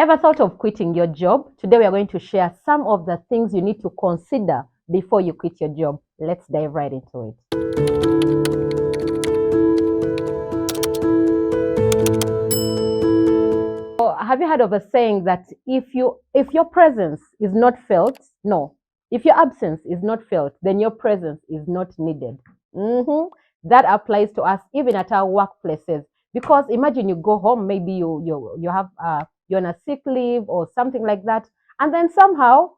Ever thought of quitting your job? Today we are going to share some of the things you need to consider before you quit your job. Let's dive right into it. So, have you heard of a saying that if your presence is not felt, no, if your absence is not felt, then your presence is not needed. Mhm. That applies to us even at our workplaces. Because imagine you go home, maybe you have you're on a sick leave or something like that, and then somehow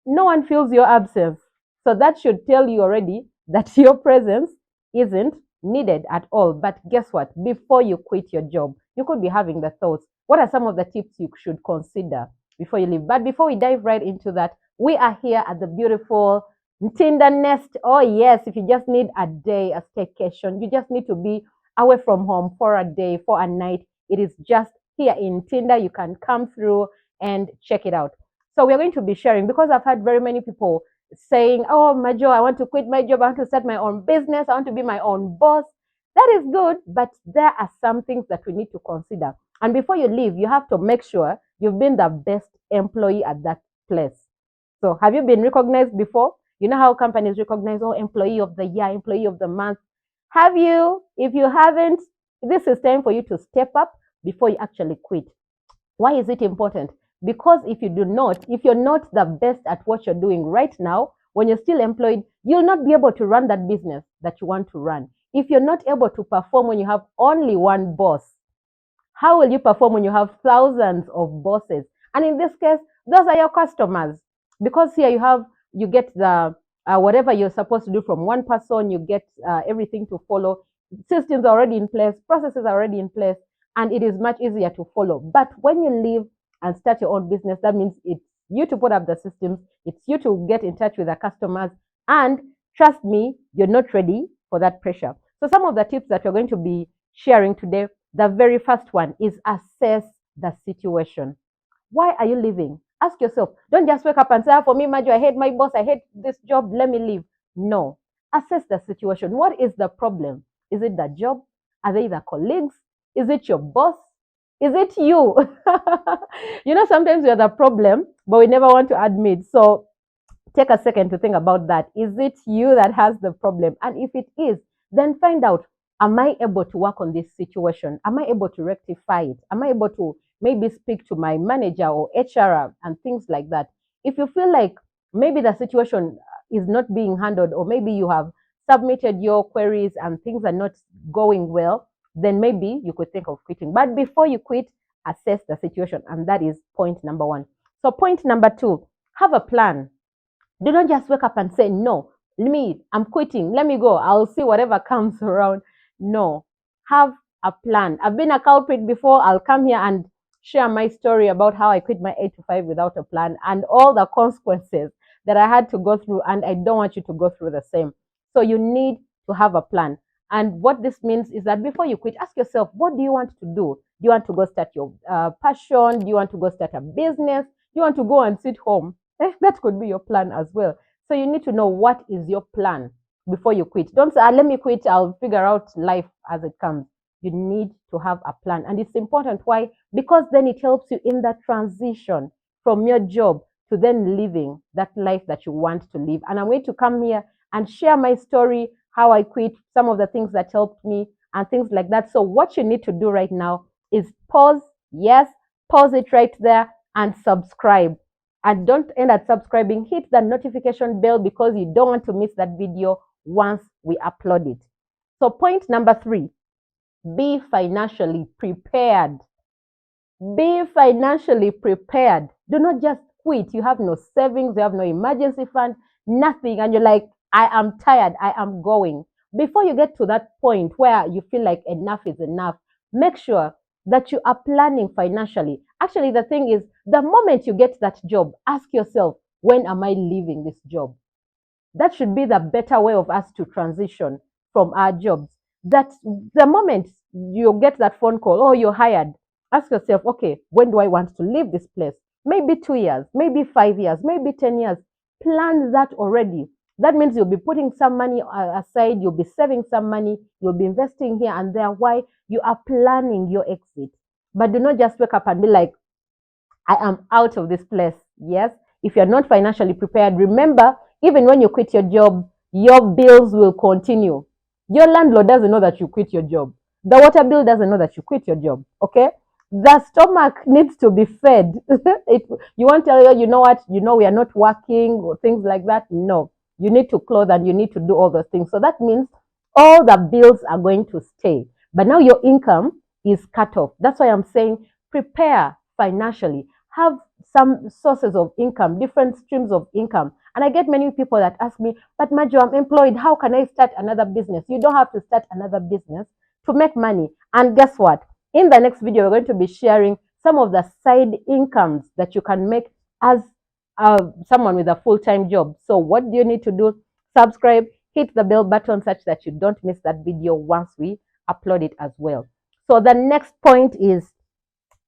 no one feels your absence. So that should tell you already that your presence isn't needed at all. But guess what? Before you quit your job, you could be having the thoughts. What are some of the tips you should consider before you leave? But before we dive right into that, we are here at the beautiful Tinder Nest. Oh, yes, if you just need a day, a staycation, you just need to be away from home for a day, for a night. It is just here in Tinder. You can come through and check it out. So we're going to be sharing because I've had very many people saying, "Oh, Majo, I want to quit my job. I want to start my own business. I want to be my own boss." That is good, but there are some things that we need to consider. And before you leave, you have to make sure you've been the best employee at that place. So, have you been recognized before? You know how companies recognize, oh, employee of the year, employee of the month. Have you? If you haven't, this is time for you to step up before you actually quit. Why is it important? Because if you're not the best at what you're doing right now, when you're still employed, you'll not be able to run that business that you want to run. If you're not able to perform when you have only one boss, how will you perform when you have thousands of bosses? And in this case, those are your customers. Because here you get the whatever you're supposed to do from one person, you get everything to follow. Systems are already in place, processes are already in place, and it is much easier to follow. But when you leave and start your own business, that means it's you to put up the systems, it's you to get in touch with the customers, and trust me, you're not ready for that pressure. So some of the tips that we're going to be sharing today, the very first one is assess the situation. Why are you leaving? Ask yourself. Don't just wake up and say, for me, Majo, I hate my boss. I hate this job. Let me leave. No. Assess the situation. What is the problem? Is it the job? Are they the colleagues? Is it your boss? Is it you? Sometimes we're the problem, but we never want to admit. So take a second to think about that. Is it you that has the problem? And if it is, then find out, am I able to work on this situation? Am I able to rectify it? Am I able to maybe speak to my manager or HR and things like that? If you feel like maybe the situation is not being handled, or maybe you have submitted your queries and things are not going well, then maybe you could think of quitting. But before you quit, assess the situation. And that is point number one. So, point number two, have a plan. Do not just wake up and say, no, I'm quitting. Let me go. I'll see whatever comes around. No, have a plan. I've been a culprit before. I'll come here and share my story about how I quit my 8 to 5 without a plan and all the consequences that I had to go through. And I don't want you to go through the same. So you need to have a plan. And what this means is that before you quit, ask yourself, what do you want to do? Do you want to go start your passion? Do you want to go start a business? Do you want to go and sit home? That could be your plan as well. So you need to know what is your plan before you quit. Don't say, let me quit, I'll figure out life as it comes. You need to have a plan. And it's important. Why? Because then it helps you in that transition from your job to then living that life that you want to live. And I'm going to come here and share my story, how I quit, some of the things that helped me, and things like that. So what you need to do right now is pause. Yes, pause it right there and subscribe. And don't end at subscribing. Hit the notification bell because you don't want to miss that video once we upload it. So point number three, be financially prepared. Be financially prepared. Do not just quit. You have no savings, you have no emergency fund, nothing. And you're like, I am tired, I am going. Before you get to that point where you feel like enough is enough, make sure that you are planning financially. Actually, the thing is, the moment you get that job, ask yourself, when am I leaving this job? That should be the better way of us to transition from our jobs. That the moment you get that phone call, oh, you're hired, ask yourself, okay, when do I want to leave this place? Maybe 2 years, maybe 5 years, maybe 10 years. Plan that already. That means you'll be putting some money aside, you'll be saving some money, you'll be investing here and there. Why? You are planning your exit. But do not just wake up and be like, I am out of this place. Yes. If you're not financially prepared, remember, even when you quit your job, your bills will continue. Your landlord doesn't know that you quit your job. The water bill doesn't know that you quit your job. Okay. The stomach needs to be fed. You won't tell you, you know what, we are not working or things like that. No, you need to clothe and you need to do all those things. So that means all the bills are going to stay. But now your income is cut off. That's why I'm saying prepare financially. Have some sources of income, different streams of income. And I get many people that ask me, but Majo, I'm employed. How can I start another business? You don't have to start another business to make money. And guess what? In the next video, we're going to be sharing some of the side incomes that you can make as someone with a full-time job. So what do you need to do? Subscribe, hit the bell button such that you don't miss that video once we upload it as well. So the next point is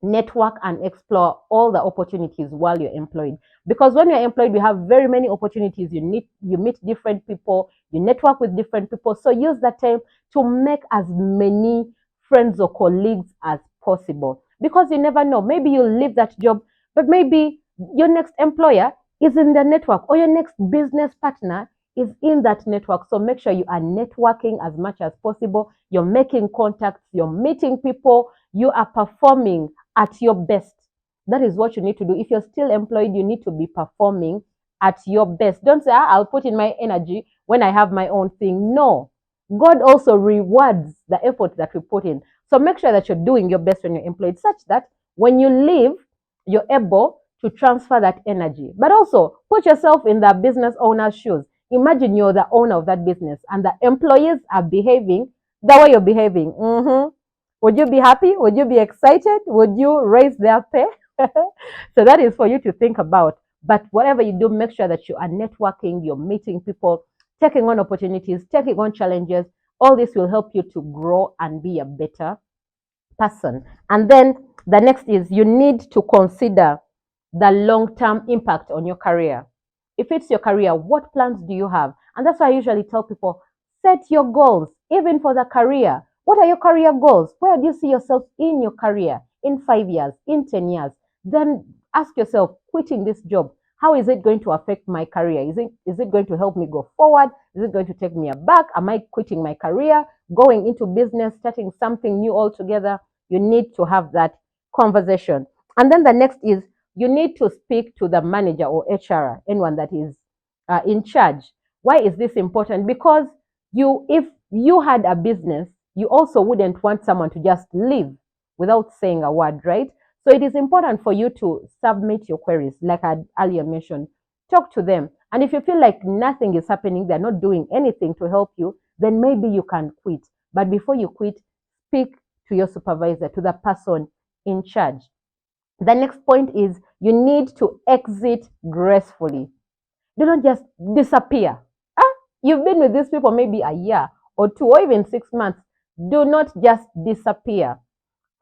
network and explore all the opportunities while you're employed, because when you're employed you have very many opportunities. You meet different people, you network with different people, so use that time to make as many friends or colleagues as possible, because you never know, maybe you'll leave that job, but maybe your next employer is in the network, or your next business partner is in that network. So make sure you are networking as much as possible, you're making contacts, you're meeting people, you are performing at your best. That is what you need to do. If you're still employed, you need to be performing at your best. Don't say, I'll put in my energy when I have my own thing. No. God also rewards the effort that we put in. So make sure that you're doing your best when you're employed, such that when you leave, you're able to transfer that energy. But also put yourself in the business owner's shoes. Imagine you're the owner of that business and the employees are behaving the way you're behaving. Would you be happy? Would you be excited? Would you raise their pay? So that is for you to think about. But whatever you do, make sure that you are networking, you're meeting people, taking on opportunities, taking on challenges. All this will help you to grow and be a better person. And then the next is you need to consider the long-term impact on your career. If it's your career, what plans do you have? And that's why I usually tell people, set your goals, even for the career. What are your career goals? Where do you see yourself in your career in 5 years, in 10 years? Then ask yourself, quitting this job, how is it going to affect my career? Is it going to help me go forward? Is it going to take me aback? Am I quitting my career, going into business, starting something new altogether? You need to have that conversation. And then the next is you need to speak to the manager or HR, anyone that is in charge. Why is this important? Because if you had a business, you also wouldn't want someone to just leave without saying a word, right? So it is important for you to submit your queries, like I earlier mentioned. Talk to them. And if you feel like nothing is happening, they're not doing anything to help you, then maybe you can quit. But before you quit, speak to your supervisor, to the person in charge. The next point is you need to exit gracefully. Do not just disappear. You've been with these people maybe a year or two or even 6 months. Do not just disappear.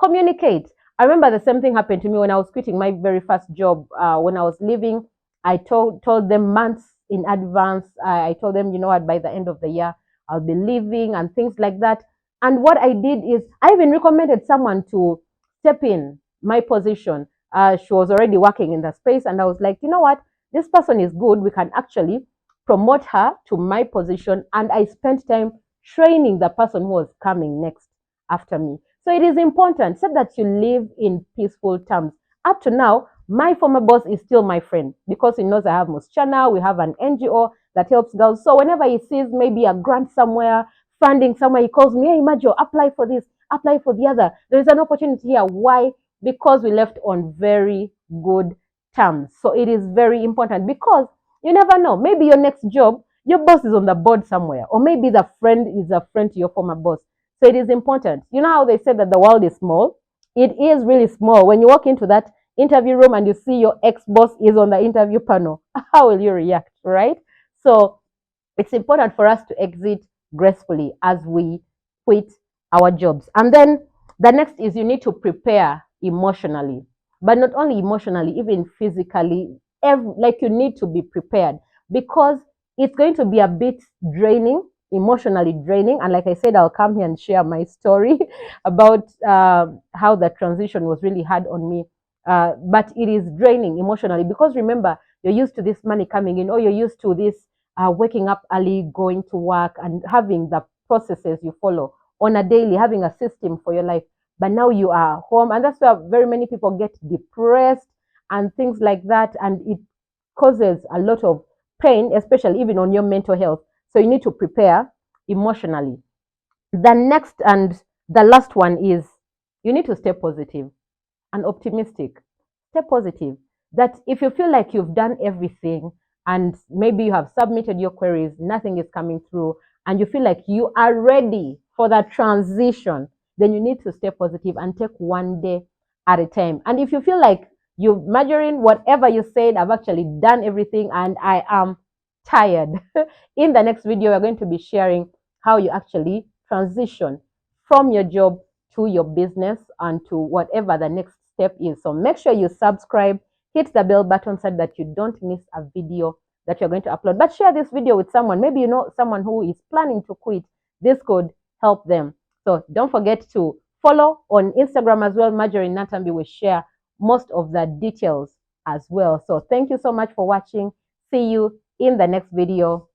Communicate. I remember the same thing happened to me when I was quitting my very first job. When I was leaving, I told them months in advance. I told them, you know what, by the end of the year, I'll be leaving and things like that. And what I did is I even recommended someone to step in my position. She was already working in the space, and I was like, you know what, this person is good. We can actually promote her to my position. And I spent time training the person who was coming next after me. So it is important so that you live in peaceful terms. Up to now, my former boss is still my friend because he knows I have Muschana. We have an NGO that helps girls. So whenever he sees maybe a grant somewhere, funding somewhere, he calls me, hey, Majo, apply for this, apply for the other. There is an opportunity here. Why? Because we left on very good terms. So it is very important because you never know. Maybe your next job, your boss is on the board somewhere, or maybe the friend is a friend to your former boss. So it is important. You know how they say that the world is small? It is really small. When you walk into that interview room and you see your ex-boss is on the interview panel, how will you react, right? So it's important for us to exit gracefully as we quit our jobs. And then the next is you need to prepare emotionally, but not only emotionally, even physically. Like you need to be prepared because it's going to be a bit draining, emotionally draining. And like I said, I'll come here and share my story about how the transition was really hard on me. but it is draining emotionally, because remember, you're used to this money coming in, or you're used to this waking up early, going to work, and having the processes you follow on a daily, having a system for your life. But now you are home, and that's where very many people get depressed and things like that, and it causes a lot of pain, especially even on your mental health. So you need to prepare emotionally. The next and the last one is you need to stay positive and optimistic. Stay positive. That if you feel like you've done everything and maybe you have submitted your queries, nothing is coming through, and you feel like you are ready for that transition, then you need to stay positive and take one day at a time. And if you feel like you're measuring whatever you said, I've actually done everything and I am tired, in the next video, we're going to be sharing how you actually transition from your job to your business and to whatever the next step is. So make sure you subscribe, hit the bell button so that you don't miss a video that you're going to upload. But share this video with someone. Maybe you know someone who is planning to quit. This could help them. So don't forget to follow on Instagram as well. Marjorie Natambi will share most of the details as well. So thank you so much for watching. See you in the next video.